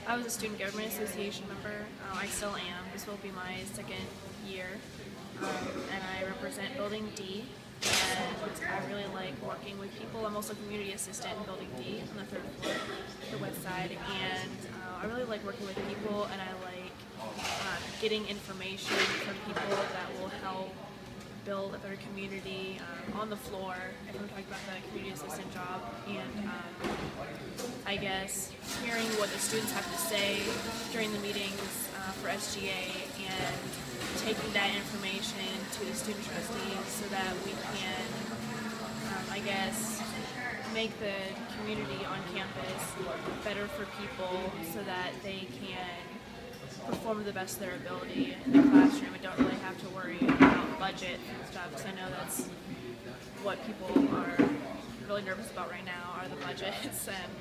I was a Student Government Association member. I still am. This will be my second year. And I represent Building D. And I really like working with people. I'm also a community assistant in Building D on the third floor, the west side. And I really like working with people, and I like getting information from people that will help build a better community on the floor. If I'm talking about the community assistant job, and I guess hearing what the students have to say during the meetings for SGA, and taking that information to the student trustees so that we can, I guess, make the community on campus better for people so that they can perform to the best of their ability in the classroom and don't really have to worry about budget and stuff, because I know that's what people are really nervous about right now, are the budgets, and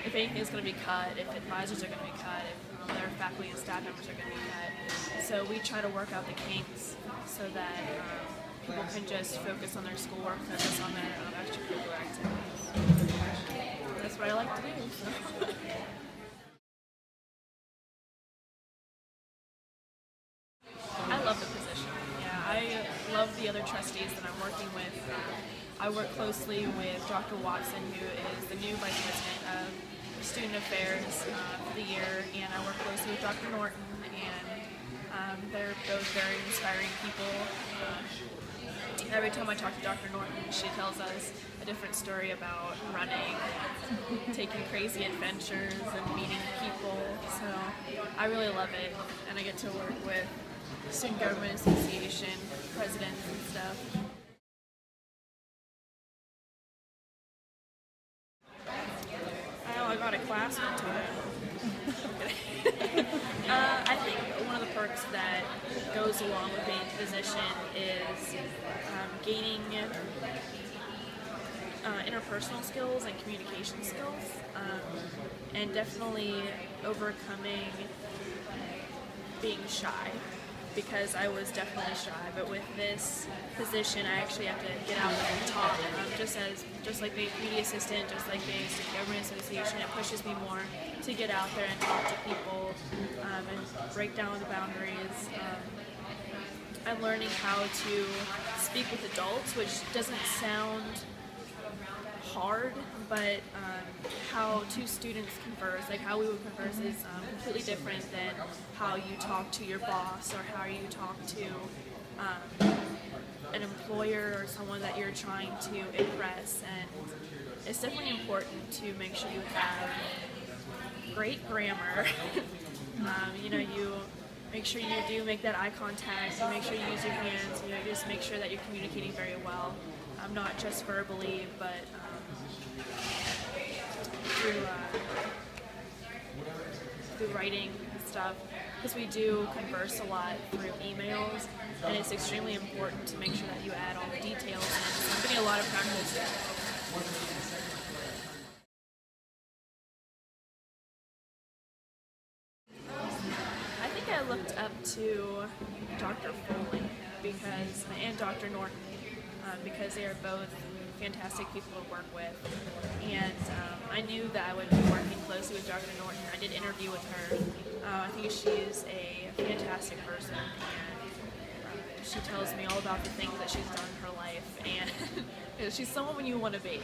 if anything is going to be cut, if advisors are going to be cut, if their faculty and staff members are going to be cut. So we try to work out the kinks so that people can just focus on their schoolwork, focus on their extracurricular activities. That's what I like to do. So. I love the position. Yeah, I love the other trustees that I'm working with. I work closely with Dr. Watson, who is the new Vice President of Student Affairs for the year, and I work closely with Dr. Norton, and they're both very inspiring people. Every time I talk to Dr. Norton, she tells us a different story about running, taking crazy adventures, and meeting people. So I really love it, and I get to work with Student Government Association presidents and stuff. I got a class one time. I think one of the perks that goes along with being a physician is gaining interpersonal skills and communication skills, and definitely overcoming being shy, because I was definitely shy, but with this position I actually have to get out there and talk, just like being a community assistant, just like being a Student Government Association. It pushes me more to get out there and talk to people and break down the boundaries. I'm learning how to speak with adults, which doesn't sound hard, but how two students converse, like how we would converse, is completely different than how you talk to your boss or how you talk to an employer or someone that you're trying to impress. And it's definitely important to make sure you have great grammar. You make sure you do make that eye contact, you make sure you use your hands, just make sure that you're communicating very well, not just verbally, but through writing and stuff, because we do converse a lot through emails, and it's extremely important to make sure that you add all the details in. I'm getting a lot of practice. I think I looked up to Dr. Foley and Dr. Norton, because they are both fantastic people to work with, and I knew that I would be working closely with Dr. Norton. I did interview with her. I think she's a fantastic person, and she tells me all about the things that she's done in her life, and she's someone you want to be.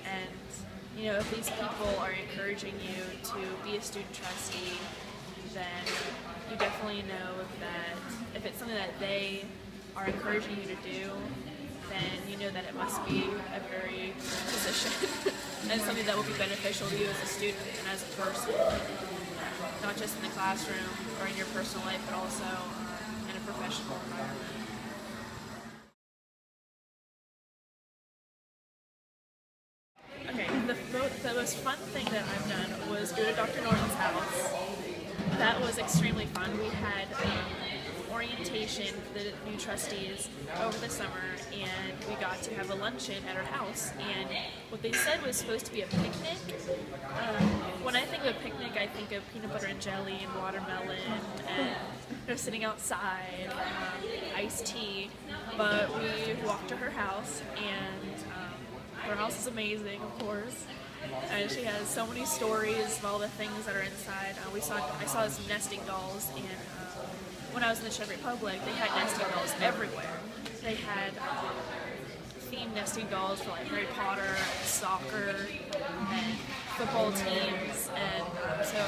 And if these people are encouraging you to be a student trustee, then you definitely know that if it's something that they are encouraging you to do, then you know that it must be a very good position and something that will be beneficial to you as a student and as a person, not just in the classroom or in your personal life, but also in a professional environment. Okay, the most fun thing that I've done was go to Dr. Norton's house. That was extremely fun. We had orientation for the new trustees over the summer, and we got to have a luncheon at her house, and what they said was supposed to be a picnic. When I think of a picnic, I think of peanut butter and jelly and watermelon and sitting outside, iced tea, but we walked to her house, and her house is amazing, of course, And she has so many stories of all the things that are inside. I saw some nesting dolls, and when I was in the Czech Republic, they had nesting dolls everywhere. They had themed nesting dolls for like Harry Potter, and soccer, and football teams, and so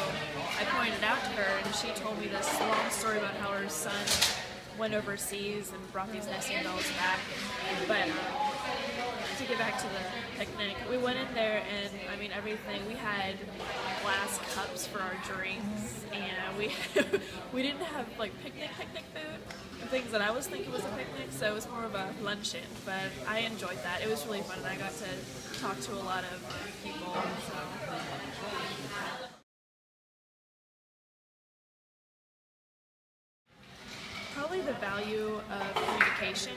I pointed out to her, and she told me this long story about how her son went overseas and brought these nesting dolls back. But to get back to the picnic, we went in there, and I mean everything. We had glass cups for our drinks, and we didn't have like picnic food, and things that I was thinking was a picnic. So it was more of a luncheon, but I enjoyed that. It was really fun, and I got to talk to a lot of people. So. Probably the value of communication.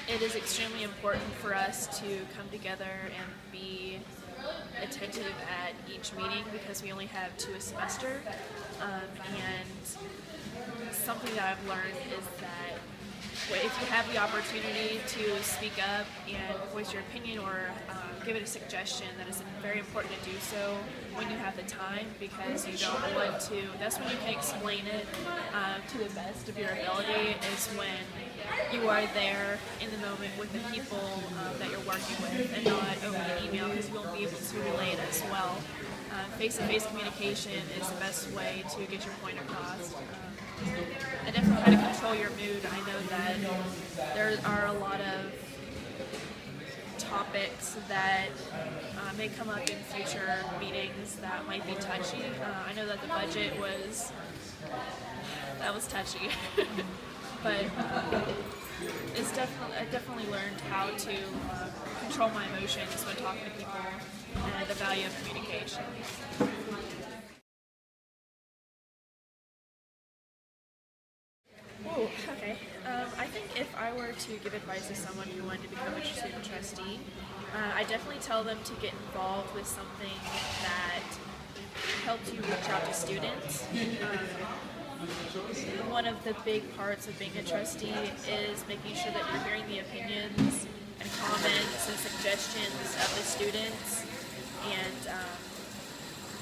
It is extremely important for us to come together and be attentive at each meeting because we only have 2 a semester. And something that I've learned is that if you have the opportunity to speak up and voice your opinion or give it a suggestion, that is very important to do so when you have the time, because you don't want to, that's when you can explain it to the best of your ability, is when you are there in the moment with the people that you're working with and not over an email, because you won't be able to relay it as well. Face-to-face communication is the best way to get your point across. And definitely try to control your mood. I know that there are a lot of topics that may come up in future meetings that might be touchy. I know that the budget was touchy, but I definitely learned how to control my emotions when talking to people and the value of communication. Oh, okay. I think if I were to give advice to someone who wanted to become a student trustee, I definitely tell them to get involved with something that helps you reach out to students. One of the big parts of being a trustee is making sure that you're hearing the opinions and comments and suggestions of the students, and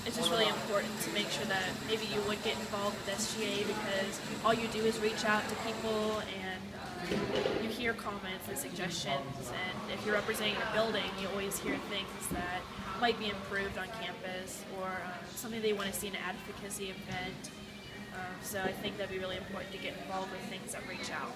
it's just really important to make sure that maybe you would get involved with SGA, because all you do is reach out to people and you hear comments and suggestions, and if you're representing a building, you always hear things that might be improved on campus or something they want to see in an advocacy event. So I think that'd be really important to get involved with things that reach out.